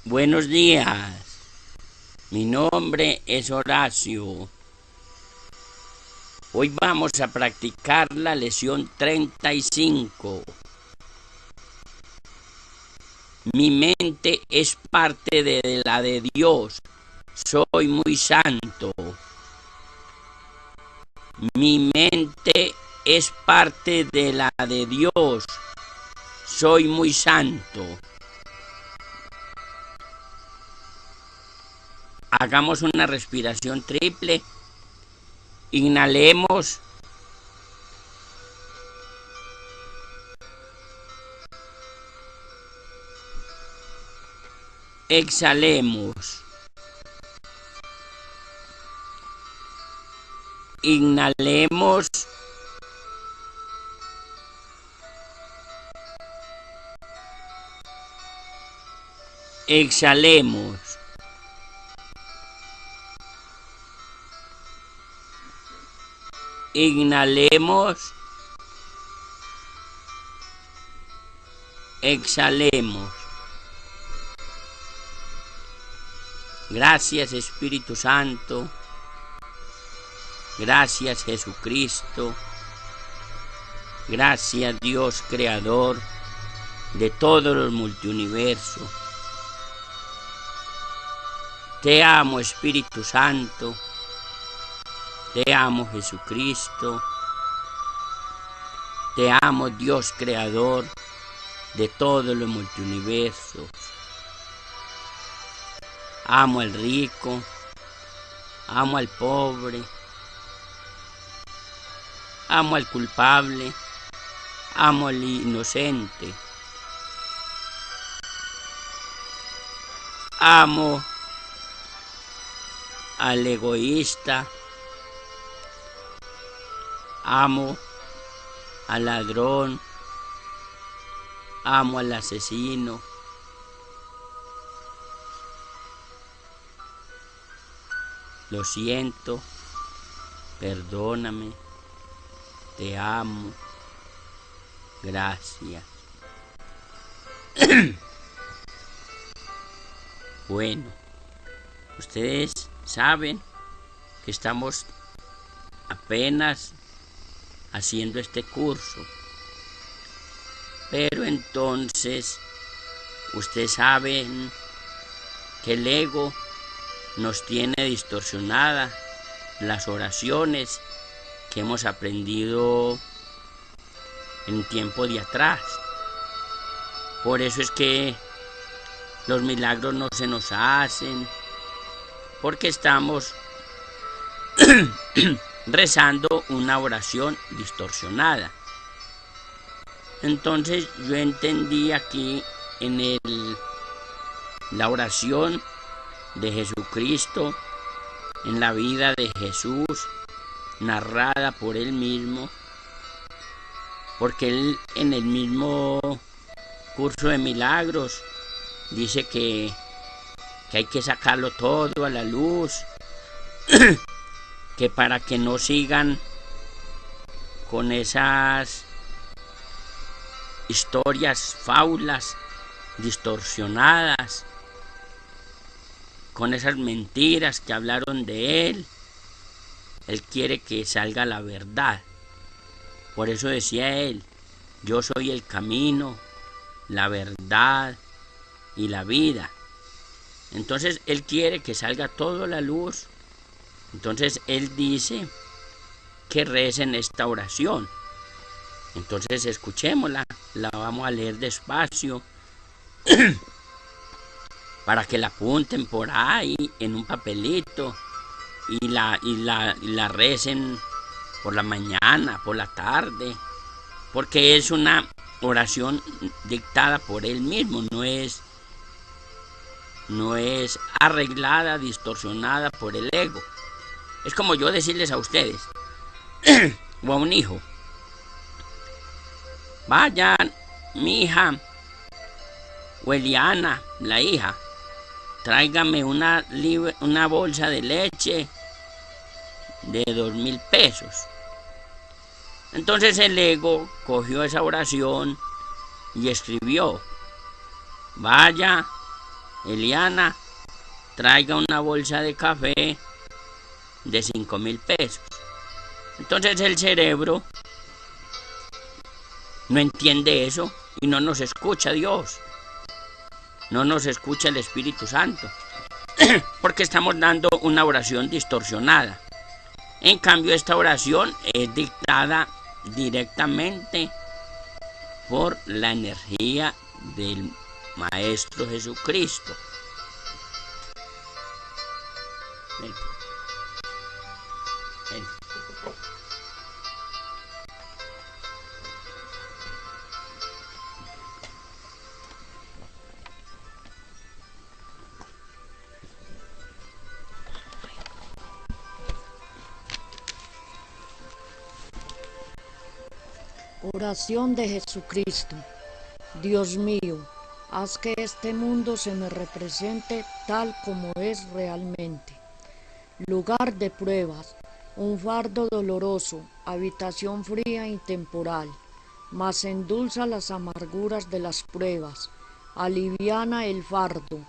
Buenos días, mi nombre es Horacio. Hoy vamos a practicar la lección 35. Mi mente es parte de la de Dios, soy muy santo. Mi mente es parte de la de Dios, soy muy santo. Hagamos una respiración triple. Inhalemos. Exhalemos. Inhalemos. Exhalemos. Inhalemos. Exhalemos. Gracias, Espíritu Santo. Gracias, Jesucristo. Gracias, Dios Creador de todo el multiuniverso. Te amo, Espíritu Santo. Te amo, Jesucristo. Te amo, Dios Creador de todo el multiuniverso. Amo al rico. Amo al pobre. Amo al culpable. Amo al inocente. Amo al egoísta. Amo al ladrón. Amo al asesino. Lo siento. Perdóname. Te amo. Gracias. Bueno, ustedes saben que estamos apenas haciendo este curso. Pero entonces, ustedes saben que el ego nos tiene distorsionada las oraciones que hemos aprendido en tiempo de atrás. Por eso es que los milagros no se nos hacen, porque estamos rezando una oración distorsionada. Entonces yo entendí aquí en la oración de Jesucristo, en la vida de Jesús, narrada por él mismo, porque él en el mismo curso de milagros dice que hay que sacarlo todo a la luz, que para que no sigan con esas historias, fábulas distorsionadas, con esas mentiras que hablaron de él. Él quiere que salga la verdad. Por eso decía él: yo soy el camino, la verdad y la vida. Entonces él quiere que salga todo a la luz. Entonces él dice que recen esta oración. Entonces escuchémosla, la vamos a leer despacio para que la apunten por ahí en un papelito y la recen por la mañana, por la tarde, porque es una oración dictada por él mismo, no es arreglada, distorsionada por el ego. Es como yo decirles a ustedes o a un hijo: vayan, mi hija, o Eliana, la hija, tráigame una bolsa de leche de 2,000 pesos. Entonces el ego cogió esa oración y escribió: vaya, Eliana, traiga una bolsa de café de 5.000 pesos. Entonces el cerebro no entiende eso y no nos escucha Dios, no nos escucha el Espíritu Santo, porque estamos dando una oración distorsionada. En cambio, esta oración es dictada directamente por la energía del Maestro Jesucristo. Ven. Ven. Oración de Jesucristo. Dios mío, haz que este mundo se me represente tal como es realmente. Lugar de pruebas, un fardo doloroso, habitación fría y temporal, mas endulza las amarguras de las pruebas, aliviana el fardo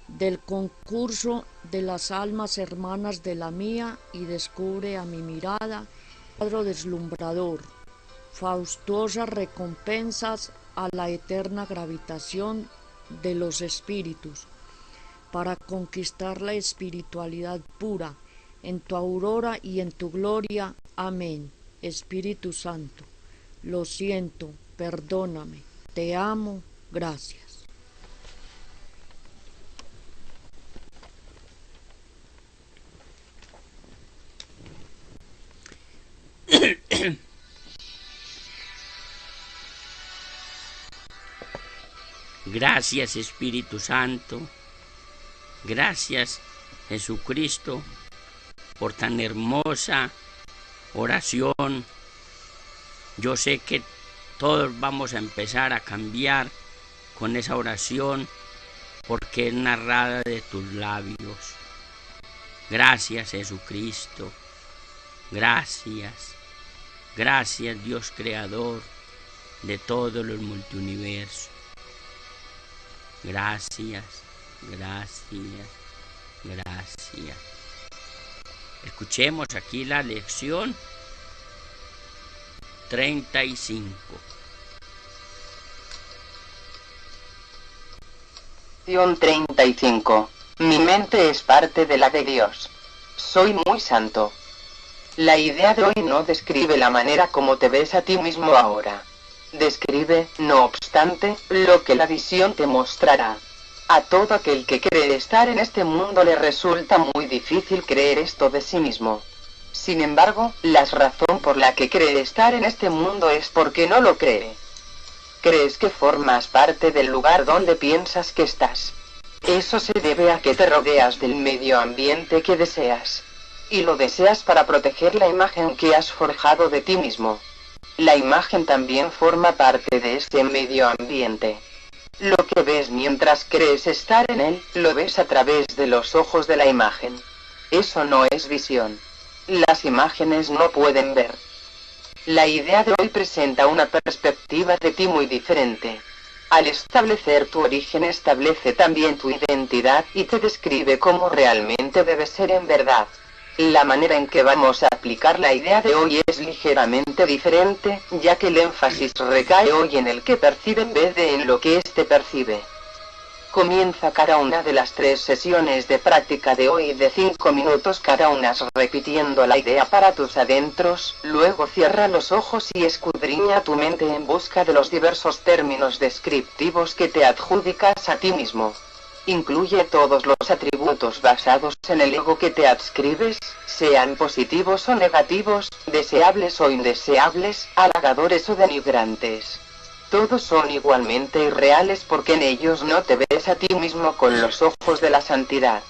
del concurso de las almas hermanas de la mía y descubre a mi mirada cuadro deslumbrador, fastuosas recompensas a la eterna gravitación de los espíritus, para conquistar la espiritualidad pura, en tu aurora y en tu gloria. Amén. Espíritu Santo, lo siento, perdóname, te amo, gracias. Gracias, Espíritu Santo. Gracias, Jesucristo, por tan hermosa oración. Yo sé que todos vamos a empezar a cambiar con esa oración porque es narrada de tus labios. Gracias, Jesucristo. Gracias. Gracias, Dios creador de todos los multiuniversos. Gracias, gracias, gracias. Escuchemos aquí la lección 35. Lección 35. Mi mente es parte de la de Dios. Soy muy santo. La idea de hoy no describe la manera como te ves a ti mismo ahora. Describe, no obstante, lo que la visión te mostrará. A todo aquel que cree estar en este mundo le resulta muy difícil creer esto de sí mismo. Sin embargo, la razón por la que cree estar en este mundo es porque no lo cree. Crees que formas parte del lugar donde piensas que estás. Eso se debe a que te rodeas del medio ambiente que deseas. Y lo deseas para proteger la imagen que has forjado de ti mismo. La imagen también forma parte de este medio ambiente. Lo que ves mientras crees estar en él, lo ves a través de los ojos de la imagen. Eso no es visión. Las imágenes no pueden ver. La idea de hoy presenta una perspectiva de ti muy diferente. Al establecer tu origen establece también tu identidad y te describe cómo realmente debes ser en verdad. La manera en que vamos a aplicar la idea de hoy es ligeramente diferente, ya que el énfasis recae hoy en el que percibe en vez de en lo que éste percibe. Comienza cada una de las 3 sesiones de práctica de hoy de 5 minutos cada una repitiendo la idea para tus adentros, luego cierra los ojos y escudriña tu mente en busca de los diversos términos descriptivos que te adjudicas a ti mismo. Incluye todos los atributos basados en el ego que te adscribes, sean positivos o negativos, deseables o indeseables, halagadores o denigrantes. Todos son igualmente irreales porque en ellos no te ves a ti mismo con los ojos de la santidad.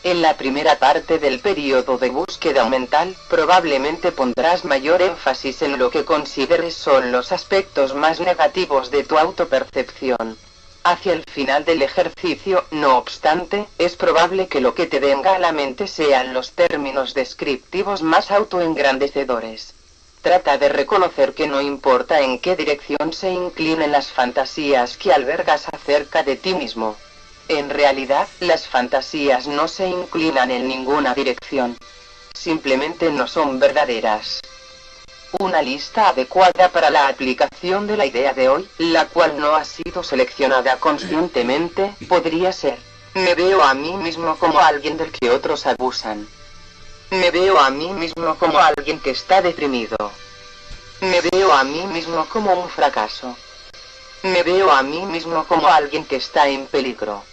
En la primera parte del periodo de búsqueda mental, probablemente pondrás mayor énfasis en lo que consideres son los aspectos más negativos de tu autopercepción. Hacia el final del ejercicio, no obstante, es probable que lo que te venga a la mente sean los términos descriptivos más autoengrandecedores. Trata de reconocer que no importa en qué dirección se inclinen las fantasías que albergas acerca de ti mismo. En realidad, las fantasías no se inclinan en ninguna dirección. Simplemente no son verdaderas. Una lista adecuada para la aplicación de la idea de hoy, la cual no ha sido seleccionada conscientemente, podría ser: me veo a mí mismo como alguien del que otros abusan. Me veo a mí mismo como alguien que está deprimido. Me veo a mí mismo como un fracaso. Me veo a mí mismo como alguien que está en peligro.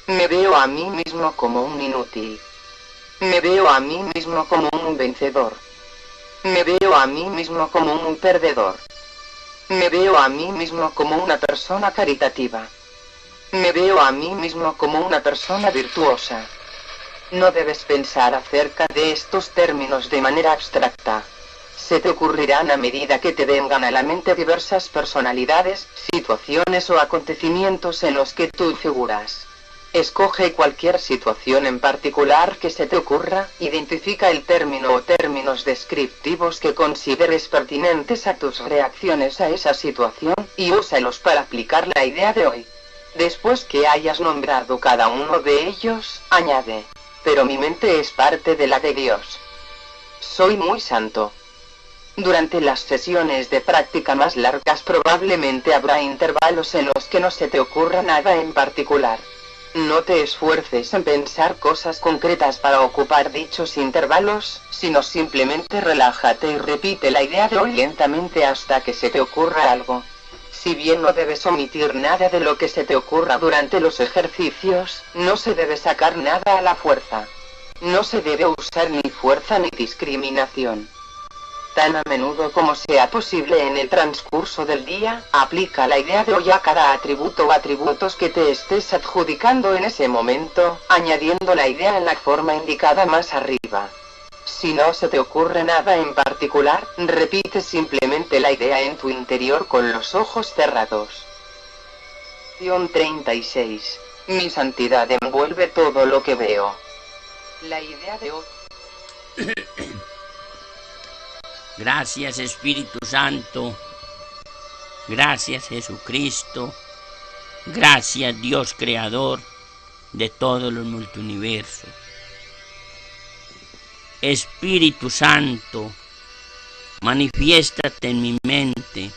Me veo a mí mismo como un inútil. Me veo a mí mismo como un vencedor. Me veo a mí mismo como un perdedor. Me veo a mí mismo como una persona caritativa. Me veo a mí mismo como una persona virtuosa. No debes pensar acerca de estos términos de manera abstracta. Se te ocurrirán a medida que te vengan a la mente diversas personalidades, situaciones o acontecimientos en los que tú figuras. Escoge cualquier situación en particular que se te ocurra, identifica el término o términos descriptivos que consideres pertinentes a tus reacciones a esa situación, y úsalos para aplicar la idea de hoy. Después que hayas nombrado cada uno de ellos, añade: pero mi mente es parte de la de Dios. Soy muy santo. Durante las sesiones de práctica más largas probablemente habrá intervalos en los que no se te ocurra nada en particular. No te esfuerces en pensar cosas concretas para ocupar dichos intervalos, sino simplemente relájate y repite la idea de hoy lentamente hasta que se te ocurra algo. Si bien no debes omitir nada de lo que se te ocurra durante los ejercicios, no se debe sacar nada a la fuerza. No se debe usar ni fuerza ni discriminación. Tan a menudo como sea posible en el transcurso del día, aplica la idea de hoy a cada atributo o atributos que te estés adjudicando en ese momento, añadiendo la idea en la forma indicada más arriba. Si no se te ocurre nada en particular, repite simplemente la idea en tu interior con los ojos cerrados. 36. Mi santidad envuelve todo lo que veo. La idea de hoy. Gracias, Espíritu Santo. Gracias, Jesucristo. Gracias, Dios Creador de todos los multiuniversos. Espíritu Santo, manifiéstate en mi mente.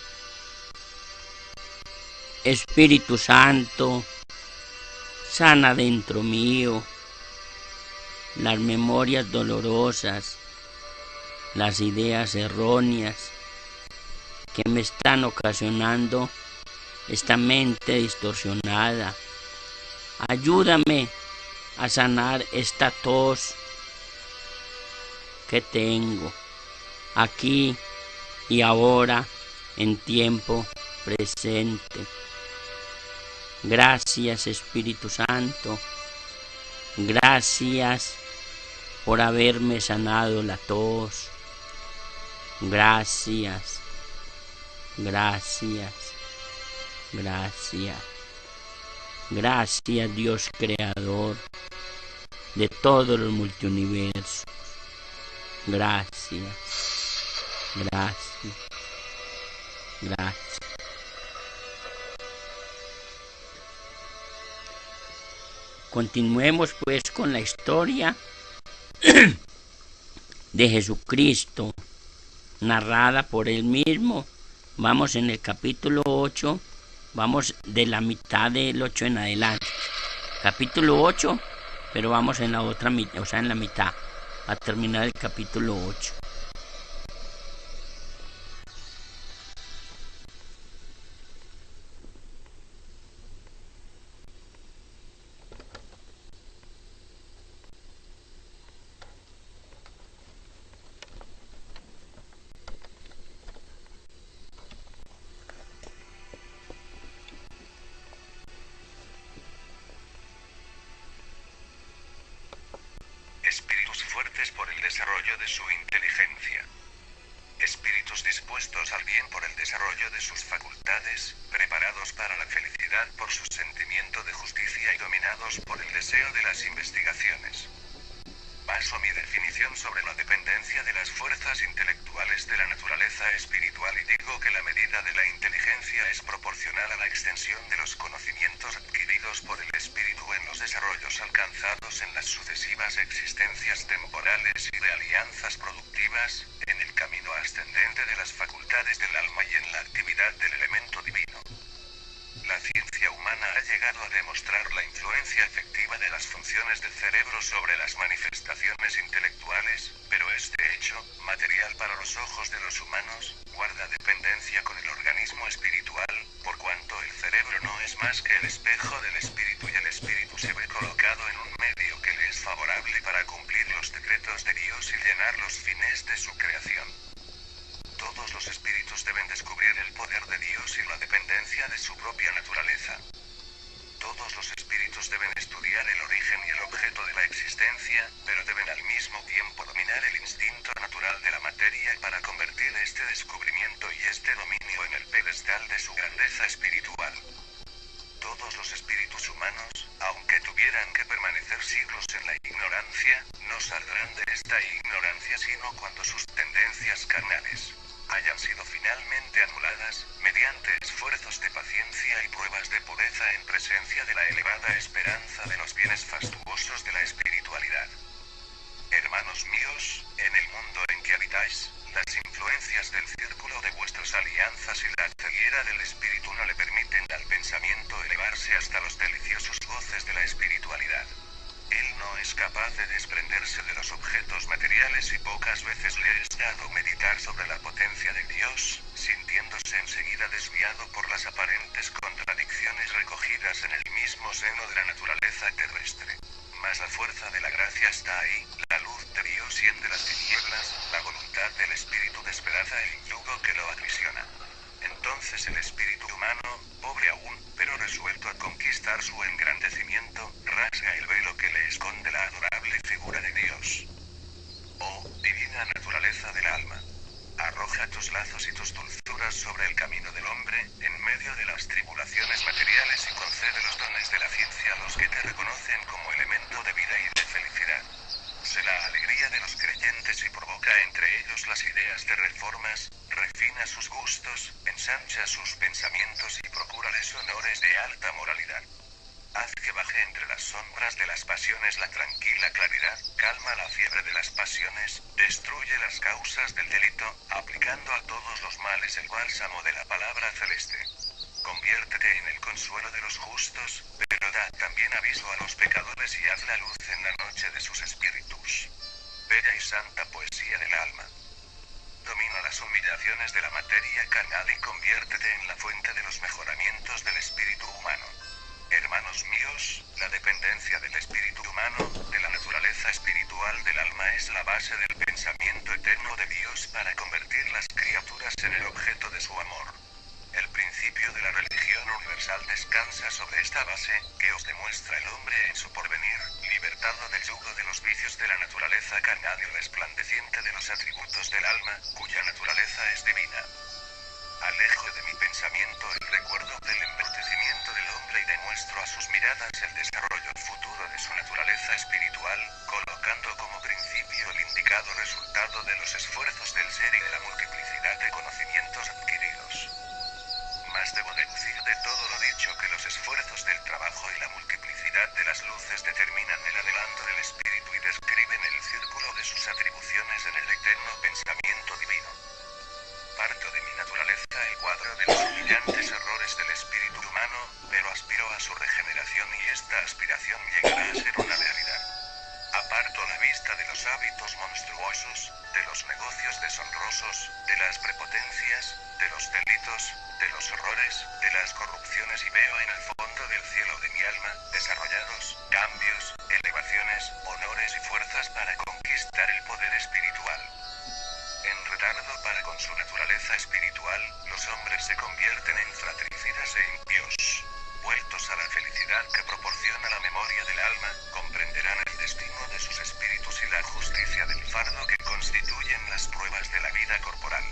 Espíritu Santo, sana dentro mío las memorias dolorosas, las ideas erróneas que me están ocasionando esta mente distorsionada. Ayúdame a sanar esta tos que tengo aquí y ahora en tiempo presente. Gracias, Espíritu Santo. Gracias por haberme sanado la tos. Gracias, gracias, gracias. Gracias, Dios Creador de todos los multiuniversos. Gracias, gracias, gracias. Continuemos pues con la historia de Jesucristo, narrada por él mismo. Vamos en el capítulo 8, vamos de la mitad del 8 en adelante. Capítulo 8, pero vamos en la otra mitad, o sea, en la mitad, a terminar el capítulo 8. Espíritus fuertes por el desarrollo de su inteligencia. Espíritus dispuestos al bien por el desarrollo de sus facultades, preparados para la felicidad por su sentimiento de justicia y dominados por el deseo de las investigaciones. Baso mi definición sobre la dependencia de las fuerzas intelectuales de la naturaleza naturaleza espiritual y digo que la medida de la inteligencia es proporcional a la extensión de los conocimientos adquiridos por el espíritu en los desarrollos alcanzados en las sucesivas existencias temporales y de alianzas productivas, en el camino ascendente de las facultades del alma y en la actividad del elemento divino. La ciencia humana ha llegado a demostrar la influencia efectiva de las funciones del cerebro sobre las manifestaciones intelectuales, pero este hecho, material para los ojos de los humanos, guarda dependencia con el organismo espiritual, por cuanto el cerebro no es más que el espejo del espíritu y el espíritu se ve colocado en un medio que le es favorable para cumplir los decretos de Dios y llenar los fines de su creación. Todos los espíritus deben descubrir el poder de Dios y la dependencia de su propia naturaleza. Todos los espíritus deben estudiar el origen y el objeto de la existencia, pero deben al mismo tiempo dominar el instinto natural de la materia para convertir este descubrimiento y este dominio en el pedestal de su grandeza espiritual. Todos los espíritus humanos, aunque tuvieran que permanecer siglos en la ignorancia, no saldrán de esta ignorancia sino cuando sus tendencias carnales hayan sido finalmente anuladas, mediante esfuerzos de paciencia y pruebas de pureza en presencia de la elevada esperanza de los bienes fastuosos de la espiritualidad. Hermanos míos, en el mundo en que habitáis, las influencias del círculo de vuestras alianzas y la ceguera del espíritu no le permiten al pensamiento elevarse hasta los deliciosos goces de la espiritualidad. Él no es capaz de desprenderse de los objetos materiales y pocas veces le es dado meditar sobre la potencia de Dios, sintiéndose enseguida desviado por las aparentes contradicciones recogidas en el mismo seno de la naturaleza terrestre. Mas la fuerza de la gracia está ahí, la luz de Dios siente las tinieblas, la voluntad del espíritu despedaza el yugo que lo aprisiona. Entonces el espíritu humano, pobre aún, pero resuelto a conquistar su engrandecimiento, rasga el velo que le esconde la adorable figura de Dios. Oh, divina naturaleza del alma, arroja tus lazos y tus dulzuras sobre el camino del hombre, en medio de las tribulaciones materiales y concede los dones de la ciencia a los que te reconocen como elemento de vida y de felicidad. Sé la alegría de los creyentes y provoca entre ellos las ideas de reformas, refina sus gustos, ensancha sus pensamientos y procúrales honores de alta moralidad. Haz que baje entre las sombras de las pasiones la tranquila claridad, calma la fiebre de las pasiones, destruye las causas del delito, aplicando a todos los males el bálsamo de la palabra celeste. Conviértete en el consuelo de los justos, pero da también aviso a los pecadores y haz la luz en la noche de sus espíritus. Bella y santa poesía del alma. Domina las humillaciones de la materia carnal y conviértete en la fuente de los mejoramientos del espíritu humano. Hermanos míos, la dependencia del espíritu humano, de la naturaleza espiritual del alma es la base del pensamiento eterno de Dios para convertir las criaturas en el objeto de su amor. El principio de la religión universal descansa sobre esta base, que os demuestra el hombre en su porvenir, libertado del yugo de los vicios de la naturaleza carnal y resplandeciente de los atributos del alma, cuya naturaleza es divina. Alejo de mi pensamiento el recuerdo del embrutecimiento del hombre y demuestro a sus miradas el desarrollo futuro de su naturaleza espiritual, colocando como principio el indicado resultado de los esfuerzos del ser y de la multiplicidad de conocimientos adquiridos. Mas debo deducir de todo lo dicho que los esfuerzos del trabajo y la multiplicidad de las luces determinan el adelanto del espíritu y describen el círculo de sus atribuciones en el eterno pensamiento divino. Parto de mi naturaleza el cuadro de los humillantes errores del espíritu humano, pero aspiro a su regeneración y esta aspiración llegará a ser una realidad. Aparto la vista de los hábitos monstruosos, de los negocios deshonrosos, de las prepotencias, de los delitos, de los horrores, de las corrupciones y veo en el fondo del cielo de mi alma, desarrollados, cambios, elevaciones, honores y fuerzas para conquistar el poder espiritual. En retardo para con su naturaleza espiritual, los hombres se convierten en fratricidas e impíos. Vueltos a la felicidad que proporciona la memoria del alma, comprenderán el destino de sus espíritus y la justicia del fardo que constituyen las pruebas de la vida corporal.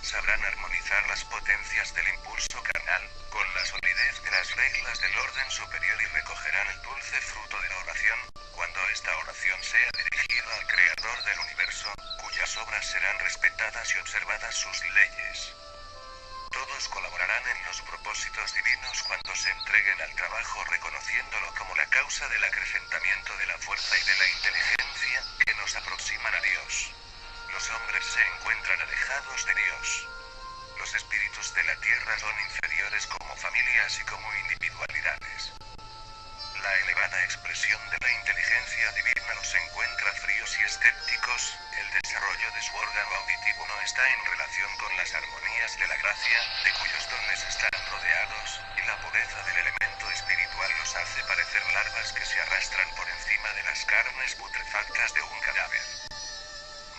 Sabrán armonizar las potencias del impulso carnal, con la solidez de las reglas del orden superior y recogerán el dulce fruto de la oración, cuando esta oración sea dirigida dedicado al Creador del universo, cuyas obras serán respetadas y observadas sus leyes. Todos colaborarán en los propósitos divinos cuando se entreguen al trabajo reconociéndolo como la causa del acrecentamiento de la fuerza y de la inteligencia que nos aproximan a Dios. Los hombres se encuentran alejados de Dios. Los espíritus de la tierra son inferiores como familias y como individualidades. La elevada expresión de la inteligencia divina los encuentra fríos y escépticos, el desarrollo de su órgano auditivo no está en relación con las armonías de la gracia, de cuyos dones están rodeados, y la pureza del elemento espiritual los hace parecer larvas que se arrastran por encima de las carnes putrefactas de un cadáver.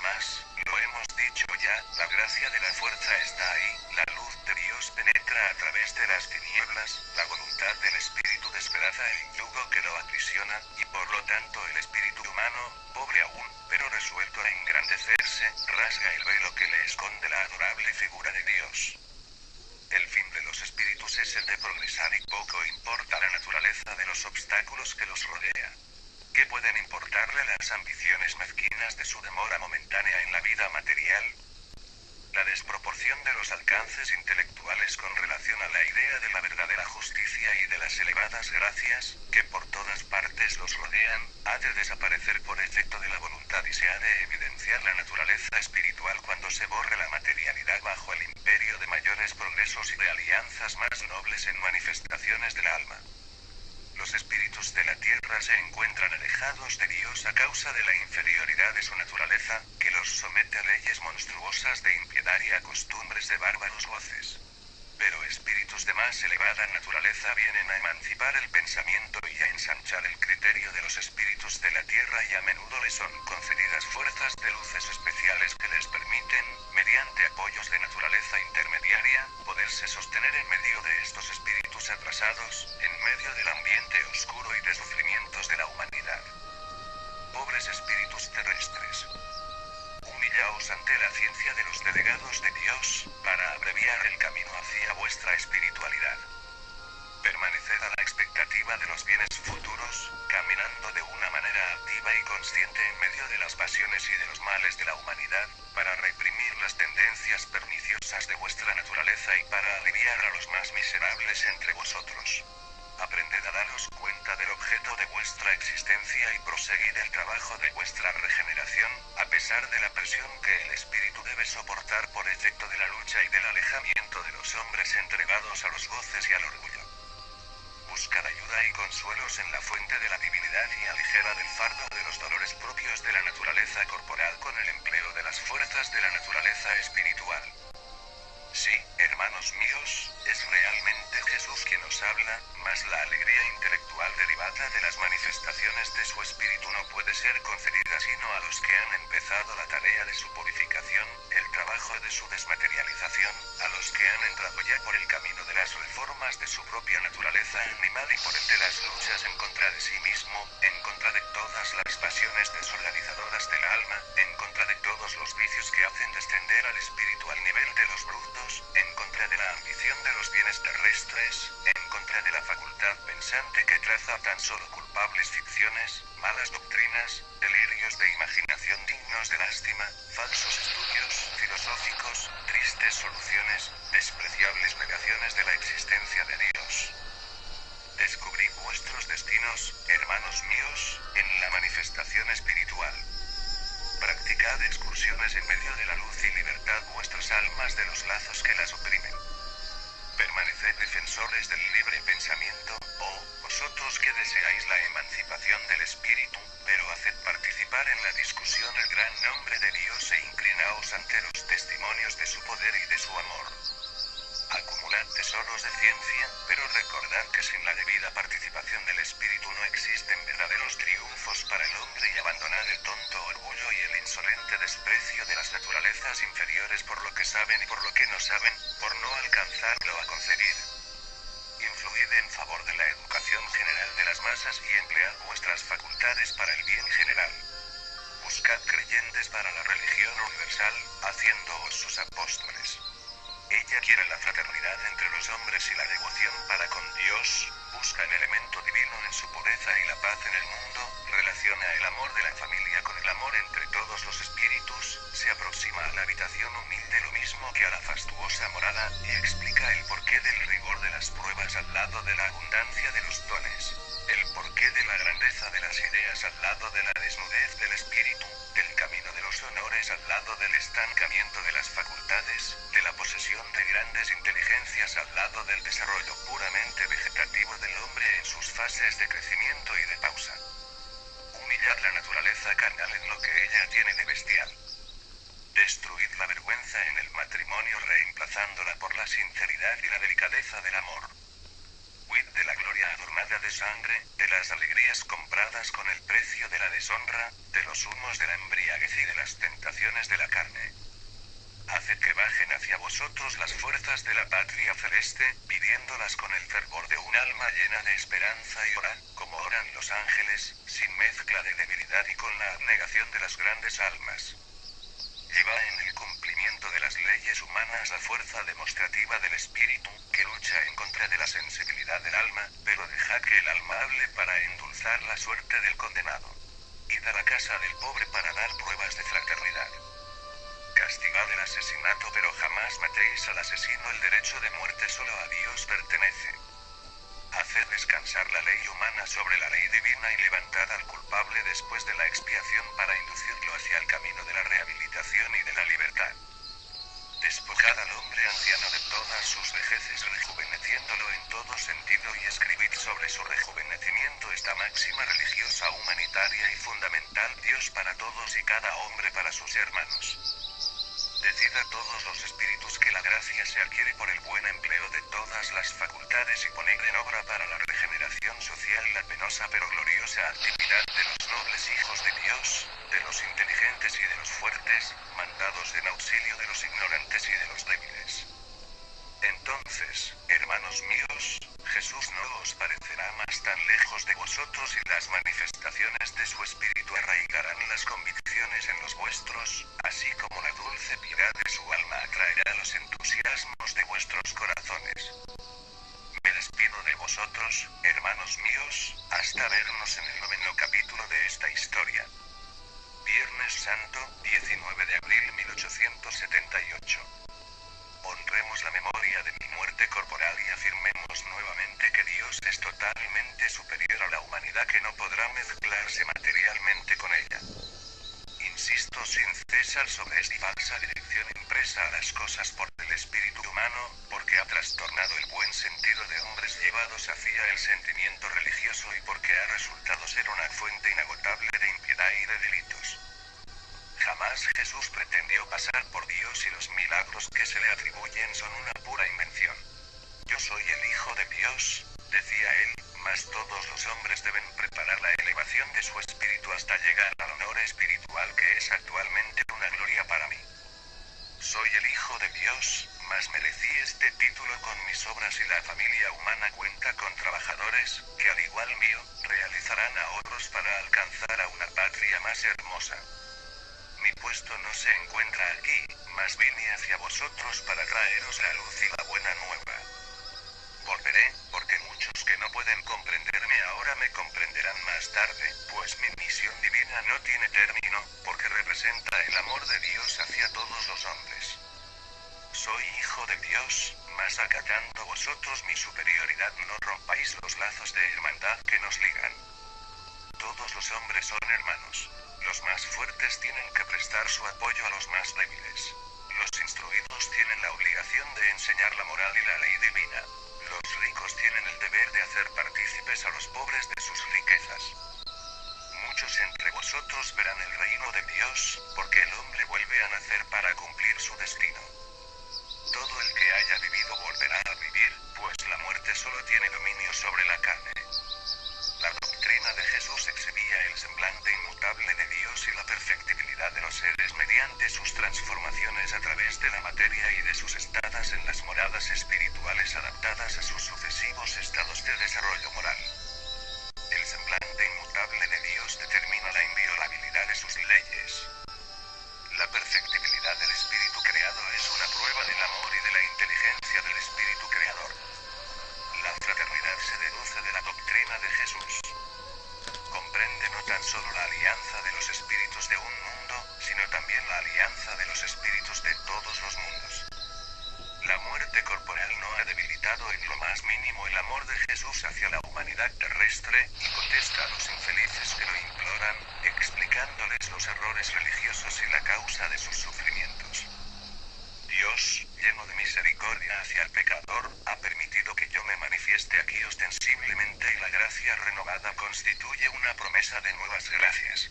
Mas, lo hemos dicho ya, la gracia de la fuerza está ahí, la luz de Dios penetra a través de las tinieblas, la voluntad del espíritu despedaza el yugo que lo aprisiona, y por lo tanto el espíritu humano, pobre aún, pero resuelto a engrandecerse, rasga el velo que le esconde la adorable figura de Dios. El fin de los espíritus es el de progresar y poco importa la naturaleza de los obstáculos que los rodea. ¿Qué pueden importarle las ambiciones mezquinas de su demora momentánea en la vida material? La desproporción de los alcances intelectuales con relación a la idea de la verdadera justicia y de las elevadas gracias, que por todas partes los rodean, ha de desaparecer por efecto de la voluntad y se ha de evidenciar la naturaleza espiritual cuando se borre la materialidad bajo el imperio de mayores progresos y de alianzas más nobles en manifestaciones del alma. Los espíritus de la tierra se encuentran alejados de Dios a causa de la inferioridad de su naturaleza, que los somete a leyes monstruosas de impiedad y a costumbres de bárbaros goces. Pero espíritus de más elevada naturaleza vienen a emancipar el pensamiento y a ensanchar el criterio de los espíritus de la tierra y a menudo les son concedidas fuerzas de luces especiales que les permiten, mediante apoyos de naturaleza intermediaria, poderse sostener en medio de estos espíritus atrasados, en medio del ambiente oscuro y de sufrimientos de la humanidad. Pobres espíritus terrestres, humillaos ante la ciencia de los delegados de Dios, para abreviar el camino hacia vuestra espiritualidad. Permaneced a la expectativa de los bienes futuros, caminando de una manera activa y consciente en medio de las pasiones y de los males de la humanidad, para reprimir las tendencias perniciosas de vuestra naturaleza y para aliviar a los más miserables entre vosotros. Aprended a daros cuenta del objeto de vuestra existencia y proseguid el trabajo de vuestra regeneración, a pesar de la presión que el espíritu debe soportar por efecto de la lucha y del alejamiento de los hombres entregados a los goces y al orgullo. Buscad ayuda y consuelos en la fuente de la divinidad y aligera del fardo de los dolores propios de la naturaleza corporal con el empleo de las fuerzas de la naturaleza espiritual. Sí, hermanos míos, es realmente Jesús quien os habla, mas la alegría intelectual derivada de las manifestaciones de su espíritu no puede ser concedida sino a los que han empezado la tarea de su purificación, el trabajo de su desmaterialización, a los que han entrado ya por el camino de las reformas de su propia naturaleza animal y por el de las luchas en contra de sí mismo, en contra de todas las pasiones desorganizadoras del alma, en contra de todos los vicios que hacen descender al espíritu al nivel de los brutos, en contra de la ambición de los bienes terrestres, en contra de la facultad pensante que traza tan solo culpables ficciones, malas doctrinas, delirios de imaginación dignos de lástima, falsos estudios filosóficos, tristes soluciones, despreciables negaciones de la existencia de Dios. Descubrid vuestros destinos, hermanos míos, en la manifestación espiritual. Practicad excursiones en medio de la luz y libertad vuestras almas de los lazos que las oprimen. Permaneced defensores del libre pensamiento, oh, vosotros que deseáis la emancipación del espíritu, pero haced participar en la discusión el gran nombre de Dios e inclinaos ante los testimonios de su poder y de su amor. Acumulad tesoros de ciencia, pero recordad que sin la debida participación del espíritu no existen verdaderos triunfos para el hombre y abandonad el tonto orgullo y el insolente desprecio de las naturalezas inferiores por lo que saben y por lo que no saben, por no alcanzarlo a concebir. Influid en favor de la educación general de las masas y emplead vuestras facultades para el bien general. Buscad creyentes para la religión universal, haciéndoos sus apóstoles. Ella quiere la fraternidad entre los hombres y la devoción para con Dios, busca el elemento divino en su pureza y la paz en el mundo, relaciona el amor de la familia con el amor entre todos los espíritus, se aproxima a la habitación humilde lo mismo que a la fastuosa morada, y explica el porqué del rigor de las pruebas al lado de la abundancia de los dones, el porqué de la grandeza de las ideas al lado de la desnudez del espíritu, del camino de los honores al lado del estancamiento de las facultades, de la posesión de grandes inteligencias al lado del desarrollo puramente vegetativo del hombre en sus fases de crecimiento y de pausa. Humillar la naturaleza carnal en lo que ella tiene de bestial. Destruir la vergüenza en el matrimonio reemplazándola por la sinceridad y la delicadeza del amor. Huid de la gloria adornada de sangre, de las alegrías compradas con el precio de la deshonra, de los humos de la embriaguez y de las tentaciones de la carne. Haced que bajen hacia vosotros las fuerzas de la patria celeste, pidiéndolas con el fervor de un alma llena de esperanza y orad, como oran los ángeles, sin mezcla de debilidad y con la abnegación de las grandes almas. Lleva en el cumplimiento de las leyes humanas la fuerza demostrativa del espíritu, que lucha en contra de la sensibilidad del alma, pero deja que el alma hable para endulzar la suerte del condenado. Id a la casa del pobre para dar pruebas de fraternidad. Castigad el asesinato, pero jamás matéis al asesino. El derecho de muerte solo a Dios pertenece. Haced descansar la ley humana sobre la ley divina y levantad al culpable después de la expiación para inducirlo hacia el camino de la rehabilitación y de la libertad. Despojad al hombre anciano de todas sus vejeces rejuveneciéndolo en todo sentido y escribid sobre su rejuvenecimiento esta máxima religiosa, humanitaria y fundamental: Dios para todos y cada hombre para sus hermanos. Decid a todos los espíritus que la gracia se adquiere por el buen empleo de todas las facultades y poned en obra para la regeneración social la penosa pero gloriosa actividad de los nobles hijos de Dios, de los inteligentes y de los fuertes, mandados en auxilio de los ignorantes y de los débiles. Entonces, hermanos míos, Jesús no os parecerá más tan lejos de vosotros y las manifestaciones de su espíritu arraigarán las convicciones en los vuestros, así como la dulce piedad de su alma atraerá los entusiasmos de vuestros corazones. Me despido de vosotros, hermanos míos, hasta vernos en el 9º capítulo de esta historia. Viernes Santo, 19 de abril 1878. Honremos la memoria de mi muerte corporal y afirmemos nuevamente que Dios es totalmente superior a la humanidad, que no podrá mezclarse materialmente con ella. Insisto sin cesar sobre esta falsa dirección impresa a las cosas por el espíritu humano, porque ha trastornado el buen sentido de hombres llevados hacia el sentimiento religioso y porque ha resultado ser una fuente inagotable de impiedad y de delitos. Jamás Jesús pretendió pasar por Dios y los milagros que se le atribuyen son una pura invención. Yo soy el Hijo de Dios, decía él, mas todos los hombres deben preparar la elevación de su espíritu hasta llegar al honor espiritual que es actualmente una gloria para mí. Soy el Hijo de Dios, mas merecí este título con mis obras y la familia humana cuenta con trabajadores, que al igual mío, realizarán ahorros para alcanzar a una patria más hermosa. Mi puesto no se encuentra aquí, mas vine hacia vosotros para traeros la luz y la buena nueva. Volveré, porque muchos que no pueden comprenderme ahora me comprenderán más tarde, pues mi misión divina no tiene término, porque representa el amor de Dios hacia todos los hombres. Soy hijo de Dios, mas acatando vosotros mi superioridad no rompáis los lazos de hermandad que nos ligan. Todos los hombres son hermanos. Los más fuertes tienen que prestar su apoyo a los más débiles. Los instruidos tienen la obligación de enseñar la moral y la ley divina. Los ricos tienen el deber de hacer partícipes a los pobres de sus riquezas. Muchos entre vosotros verán el reino de Dios, porque el hombre vuelve a nacer para cumplir su destino. Todo el que haya vivido volverá a vivir, pues la muerte solo tiene dominio sobre la carne. La doctrina de Jesús exhibía el semblante inmutable de Dios y la perfectibilidad de los seres mediante sus transformaciones a través de la materia y de sus estadas en las moradas espirituales adaptadas a sus sucesivos estados de desarrollo moral. El semblante inmutable de Dios determina la inviolabilidad de sus leyes. La perfectibilidad del espíritu creado es una prueba del amor y de la inteligencia persona de Jesús. Comprende no tan solo la alianza de los espíritus de un mundo, sino también la alianza de los espíritus de todos los mundos. La muerte corporal no ha debilitado en lo más mínimo el amor de Jesús hacia la humanidad terrestre, y contesta a los infelices que lo imploran, explicándoles los errores religiosos y la causa de sus sufrimientos. Dios, lleno de misericordia hacia el pecador, ha permitido que yo me manifieste aquí ostensiblemente, y la gracia renovada constituye una promesa de nuevas gracias.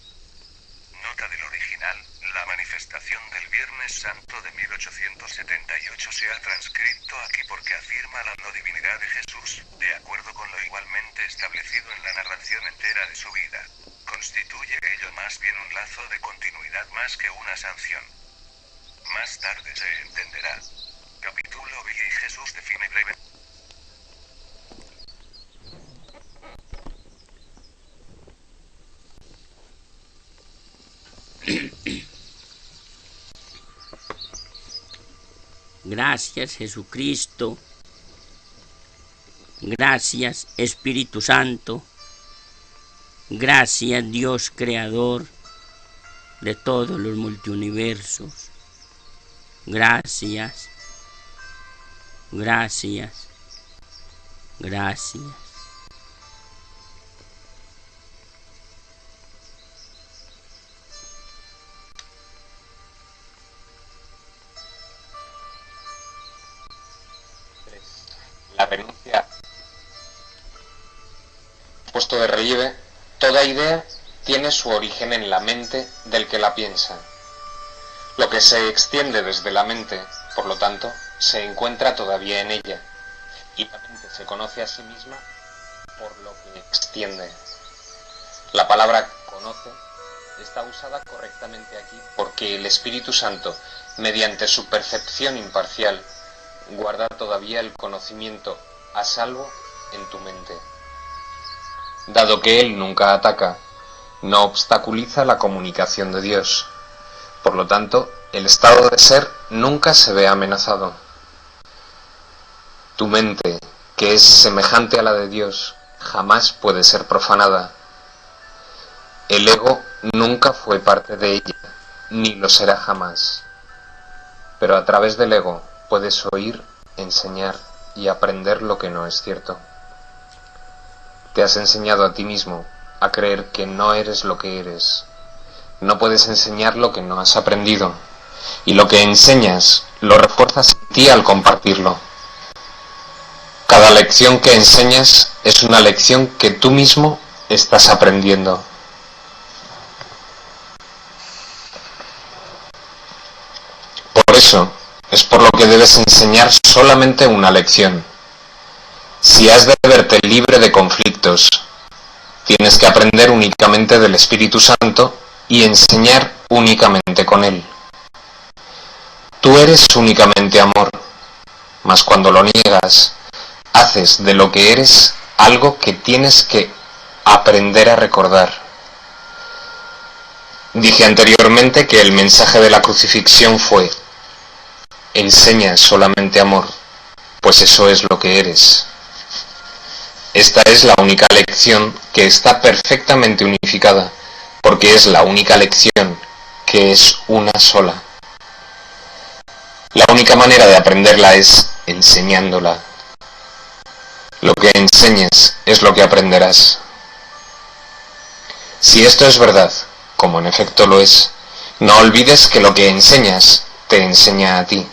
Nota del original: la manifestación del Viernes Santo de 1878 se ha transcrito aquí porque afirma la no divinidad de Jesús, de acuerdo con lo igualmente establecido en la narración entera de su vida. Constituye ello más bien un lazo de continuidad más que una sanción. Más tarde se entenderá. Capítulo B. Y Jesús define breve. Gracias, Jesucristo. Gracias, Espíritu Santo. Gracias, Dios Creador de todos los multiuniversos. Gracias. Gracias. Gracias. La renuncia. Puesto de relieve, toda idea tiene su origen en la mente del que la piensa. Lo que se extiende desde la mente, por lo tanto, se encuentra todavía en ella, y la mente se conoce a sí misma por lo que extiende. La palabra conoce está usada correctamente aquí porque el Espíritu Santo, mediante su percepción imparcial, guarda todavía el conocimiento a salvo en tu mente. Dado que Él nunca ataca, no obstaculiza la comunicación de Dios. Por lo tanto, el estado de ser nunca se ve amenazado. Tu mente, que es semejante a la de Dios, jamás puede ser profanada. El ego nunca fue parte de ella, ni lo será jamás. Pero a través del ego puedes oír, enseñar y aprender lo que no es cierto. Te has enseñado a ti mismo a creer que no eres lo que eres. No puedes enseñar lo que no has aprendido, y lo que enseñas lo refuerzas en ti al compartirlo. Cada lección que enseñas es una lección que tú mismo estás aprendiendo. Por eso es por lo que debes enseñar solamente una lección. Si has de verte libre de conflictos, tienes que aprender únicamente del Espíritu Santo y enseñar únicamente con Él. Tú eres únicamente amor, mas cuando lo niegas, haces de lo que eres algo que tienes que aprender a recordar. Dije anteriormente que el mensaje de la crucifixión fue: enseña solamente amor, pues eso es lo que eres. Esta es la única lección que está perfectamente unificada, porque es la única lección que es una sola. La única manera de aprenderla es enseñándola. Lo que enseñes es lo que aprenderás. Si esto es verdad, como en efecto lo es, no olvides que lo que enseñas te enseña a ti,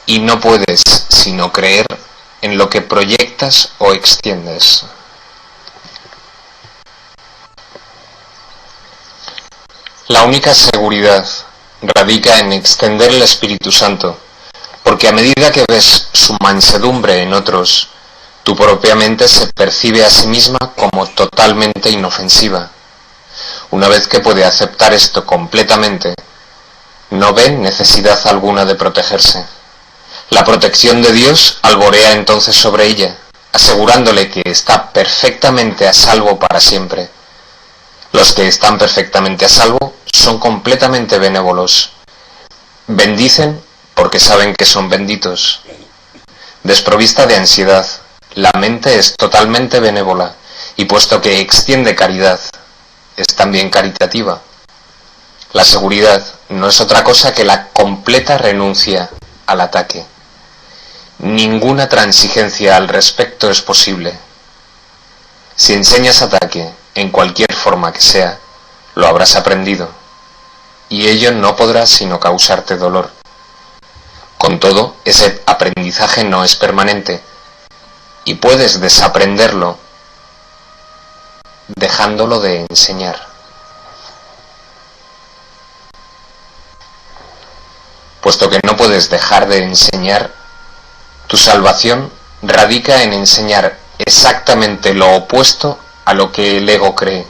y no puedes sino creer en lo que proyectas o extiendes. La única seguridad radica en extender el Espíritu Santo, porque a medida que ves su mansedumbre en otros, tu propia mente se percibe a sí misma como totalmente inofensiva. Una vez que puede aceptar esto completamente, no ve necesidad alguna de protegerse. La protección de Dios alborea entonces sobre ella, asegurándole que está perfectamente a salvo para siempre. Los que están perfectamente a salvo son completamente benévolos. Bendicen porque saben que son benditos. Desprovista de ansiedad, la mente es totalmente benévola Y puesto que extiende caridad, es también caritativa. La seguridad no es otra cosa que la completa renuncia al ataque. Ninguna transigencia al respecto es posible. Si enseñas ataque, en cualquier forma que sea, lo habrás aprendido, y ello no podrá sino causarte dolor. Con todo, ese aprendizaje no es permanente, y puedes desaprenderlo dejándolo de enseñar. Puesto que no puedes dejar de enseñar, tu salvación radica en enseñar exactamente lo opuesto a lo que el ego cree.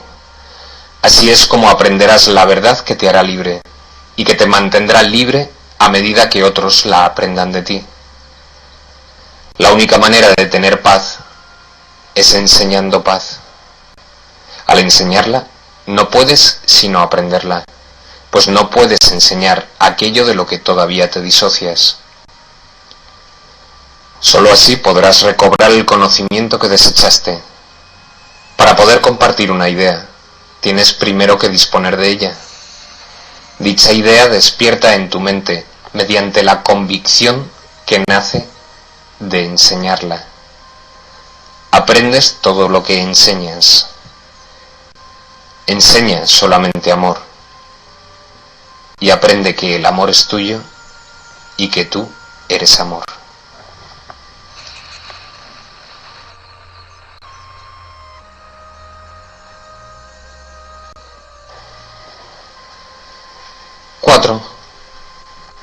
Así es como aprenderás la verdad que te hará libre, y que te mantendrá libre a medida que otros la aprendan de ti. La única manera de tener paz es enseñando paz. Al enseñarla, no puedes sino aprenderla, pues no puedes enseñar aquello de lo que todavía te disocias. Solo así podrás recobrar el conocimiento que desechaste. Para poder compartir una idea, tienes primero que disponer de ella. Dicha idea despierta en tu mente mediante la convicción que nace de enseñarla. Aprendes todo lo que enseñas. Enseña solamente amor. Y aprende que el amor es tuyo y que tú eres amor.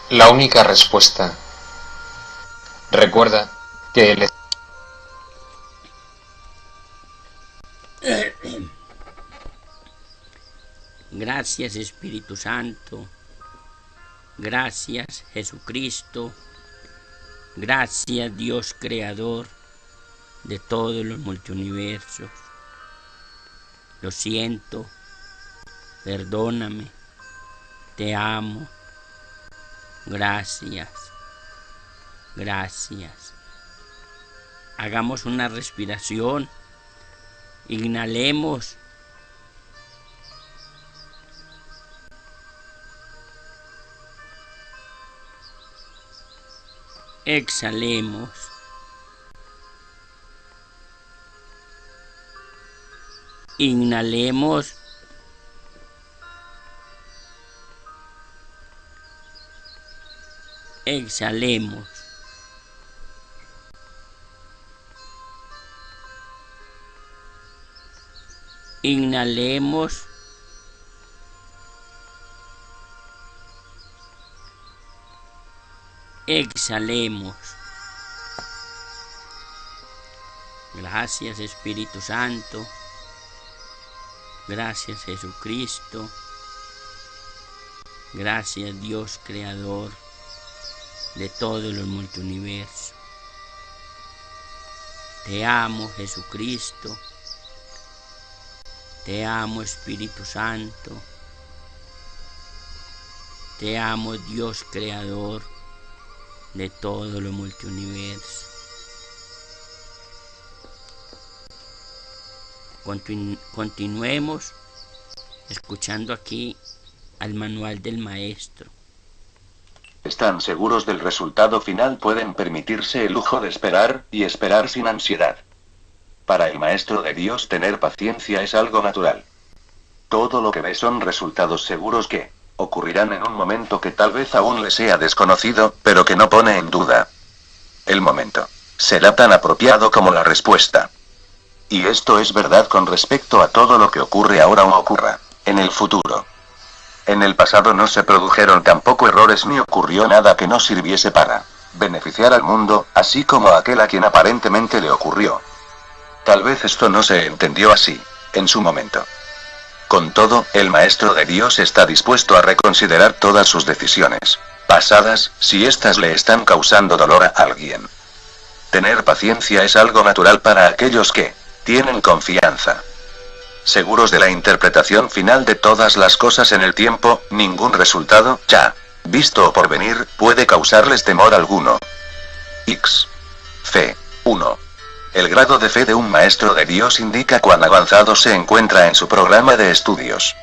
La única respuesta. Recuerda que el Gracias Espíritu Santo, gracias Jesucristo, gracias Dios Creador de todos los multiuniversos. Lo siento, perdóname, te amo, gracias, gracias. Hagamos una respiración, inhalemos. Exhalemos. Inhalemos. Exhalemos. Inhalemos. Exhalemos. Gracias Espíritu Santo. Gracias Jesucristo. Gracias Dios Creador de todos los multiuniversos. Te amo Jesucristo. Te amo Espíritu Santo. Te amo Dios Creador de todo lo multiuniverso. Continuemos escuchando aquí al manual del maestro. Están seguros del resultado final, pueden permitirse el lujo de esperar, y esperar sin ansiedad. Para el Maestro de Dios tener paciencia es algo natural. Todo lo que ve son resultados seguros que ocurrirán en un momento que tal vez aún le sea desconocido, pero que no pone en duda. El momento será tan apropiado como la respuesta. Y esto es verdad con respecto a todo lo que ocurre ahora o ocurra en el futuro. En el pasado no se produjeron tampoco errores ni ocurrió nada que no sirviese para beneficiar al mundo, así como a aquel a quien aparentemente le ocurrió. Tal vez esto no se entendió así en su momento. Con todo, el Maestro de Dios está dispuesto a reconsiderar todas sus decisiones pasadas, si éstas le están causando dolor a alguien. Tener paciencia es algo natural para aquellos que tienen confianza. Seguros de la interpretación final de todas las cosas en el tiempo, ningún resultado, ya visto o por venir, puede causarles temor alguno. X. Fe. 1. El grado de fe de un maestro de Dios indica cuán avanzado se encuentra en su programa de estudios.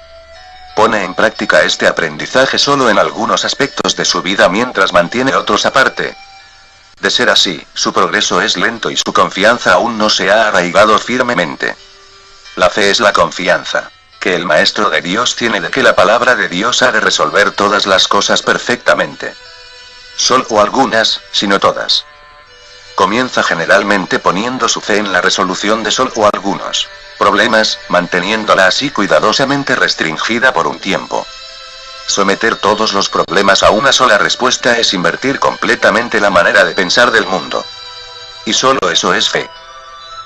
Pone en práctica este aprendizaje solo en algunos aspectos de su vida mientras mantiene otros aparte. De ser así, su progreso es lento y su confianza aún no se ha arraigado firmemente. La fe es la confianza que el maestro de Dios tiene de que la palabra de Dios ha de resolver todas las cosas perfectamente. Solo algunas, sino todas. Comienza generalmente poniendo su fe en la resolución de solo algunos problemas, manteniéndola así cuidadosamente restringida por un tiempo. Someter todos los problemas a una sola respuesta es invertir completamente la manera de pensar del mundo. Y solo eso es fe.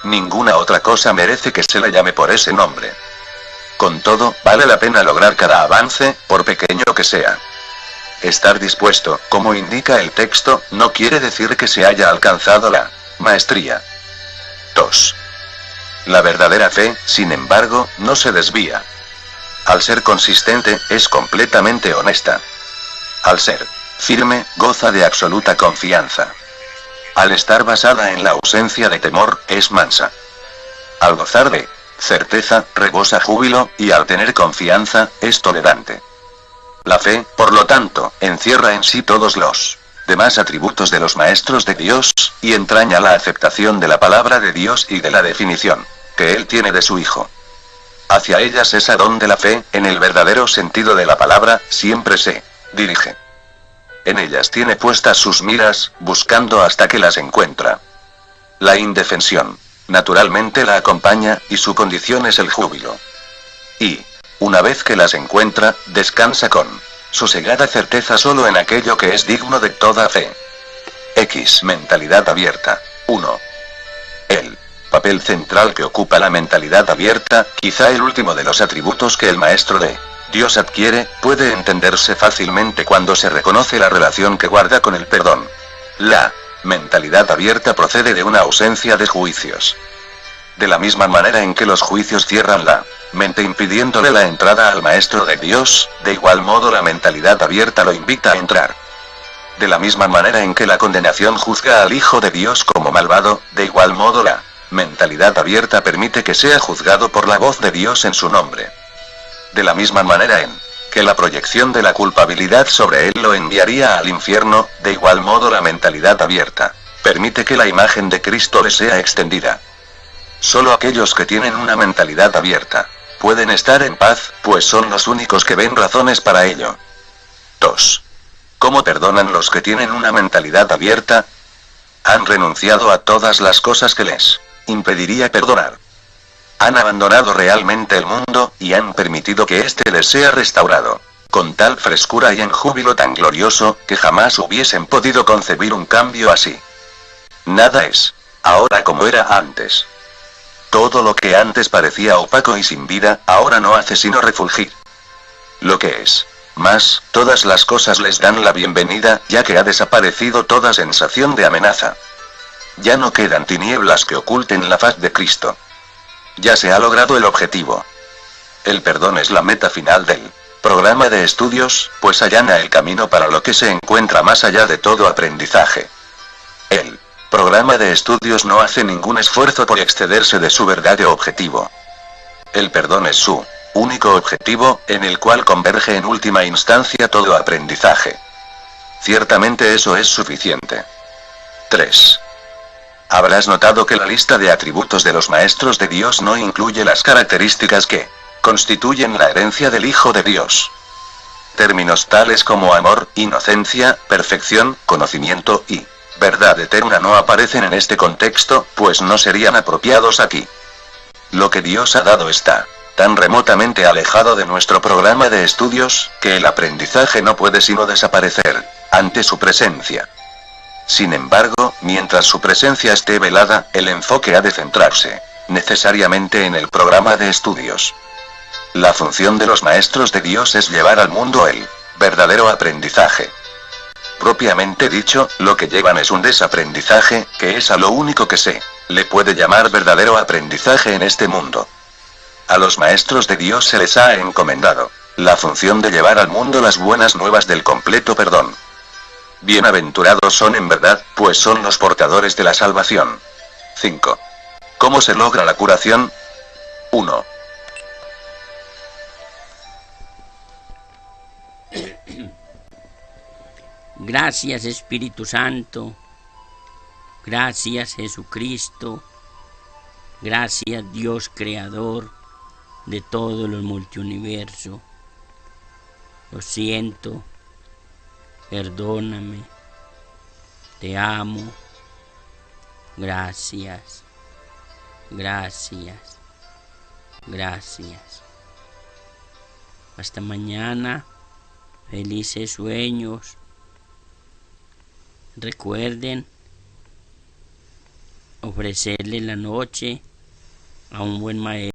Ninguna otra cosa merece que se la llame por ese nombre. Con todo, vale la pena lograr cada avance, por pequeño que sea. Estar dispuesto, como indica el texto, no quiere decir que se haya alcanzado la maestría. 2. La verdadera fe, sin embargo, no se desvía. Al ser consistente, es completamente honesta. Al ser firme, goza de absoluta confianza. Al estar basada en la ausencia de temor, es mansa. Al gozar de certeza, rebosa júbilo, y al tener confianza, es tolerante. La fe, por lo tanto, encierra en sí todos los demás atributos de los maestros de Dios, y entraña la aceptación de la palabra de Dios y de la definición que Él tiene de su Hijo. Hacia ellas es a donde la fe, en el verdadero sentido de la palabra, siempre se dirige. En ellas tiene puestas sus miras, buscando hasta que las encuentra. La indefensión, naturalmente la acompaña, y su condición es el júbilo. Y, una vez que las encuentra, descansa con sosegada certeza solo en aquello que es digno de toda fe. Mentalidad abierta. 1. El papel central que ocupa la mentalidad abierta, quizá el último de los atributos que el maestro de Dios adquiere, puede entenderse fácilmente cuando se reconoce la relación que guarda con el perdón. La mentalidad abierta procede de una ausencia de juicios. De la misma manera en que los juicios cierran la mente impidiéndole la entrada al maestro de Dios, de igual modo la mentalidad abierta lo invita a entrar. De la misma manera en que la condenación juzga al Hijo de Dios como malvado, de igual modo la mentalidad abierta permite que sea juzgado por la voz de Dios en su nombre. De la misma manera en que la proyección de la culpabilidad sobre él lo enviaría al infierno, de igual modo la mentalidad abierta permite que la imagen de Cristo le sea extendida. Solo aquellos que tienen una mentalidad abierta pueden estar en paz, pues son los únicos que ven razones para ello. 2. ¿Cómo perdonan los que tienen una mentalidad abierta? Han renunciado a todas las cosas que les impediría perdonar. Han abandonado realmente el mundo, y han permitido que éste les sea restaurado, con tal frescura y en júbilo tan glorioso, que jamás hubiesen podido concebir un cambio así. Nada es ahora como era antes. Todo lo que antes parecía opaco y sin vida, ahora no hace sino refulgir. Lo que es más, todas las cosas les dan la bienvenida, ya que ha desaparecido toda sensación de amenaza. Ya no quedan tinieblas que oculten la faz de Cristo. Ya se ha logrado el objetivo. El perdón es la meta final del programa de estudios, pues allana el camino para lo que se encuentra más allá de todo aprendizaje. El programa de estudios no hace ningún esfuerzo por excederse de su verdadero objetivo. El perdón es su único objetivo, en el cual converge en última instancia todo aprendizaje. Ciertamente eso es suficiente. 3. Habrás notado que la lista de atributos de los maestros de Dios no incluye las características que constituyen la herencia del Hijo de Dios. Términos tales como amor, inocencia, perfección, conocimiento y verdad eterna no aparecen en este contexto, pues no serían apropiados aquí. Lo que Dios ha dado está tan remotamente alejado de nuestro programa de estudios, que el aprendizaje no puede sino desaparecer ante su presencia. Sin embargo, mientras su presencia esté velada, el enfoque ha de centrarse necesariamente en el programa de estudios. La función de los maestros de Dios es llevar al mundo el verdadero aprendizaje. Propiamente dicho, lo que llevan es un desaprendizaje, que es a lo único que se le puede llamar verdadero aprendizaje en este mundo. A los maestros de Dios se les ha encomendado la función de llevar al mundo las buenas nuevas del completo perdón. Bienaventurados son en verdad, pues son los portadores de la salvación. 5. ¿Cómo se logra la curación? 1. Gracias Espíritu Santo, gracias Jesucristo, gracias Dios Creador de todo el multiuniverso. Lo siento, perdóname, te amo, gracias, gracias, gracias. Hasta mañana, felices sueños. Recuerden ofrecerle la noche a un buen maestro.